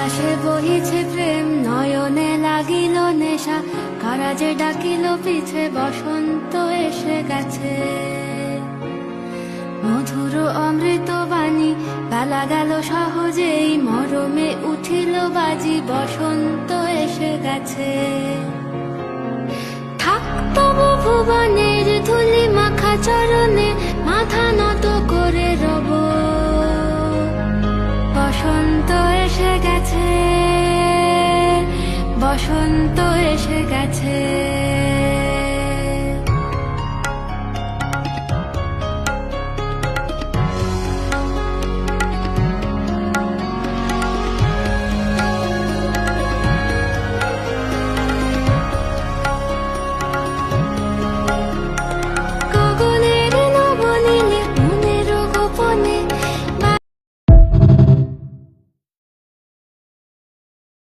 বাতাসে বহিছে প্রেম, নয়নে লাগিল নেশা, কারা যে ডাকিল পিছে, বসন্ত এসে গেছে। মধুর অমৃত বাণী, বেলা গেল সহজেই, মরমে উঠিল বাজি, বসন্ত এসে গেছে। থাক তবু ভুবনের ধুলি মাখা চরণে, মাথা নত করে রব, বসন্ত এসে গেছে, বসন্ত এসে গেছে।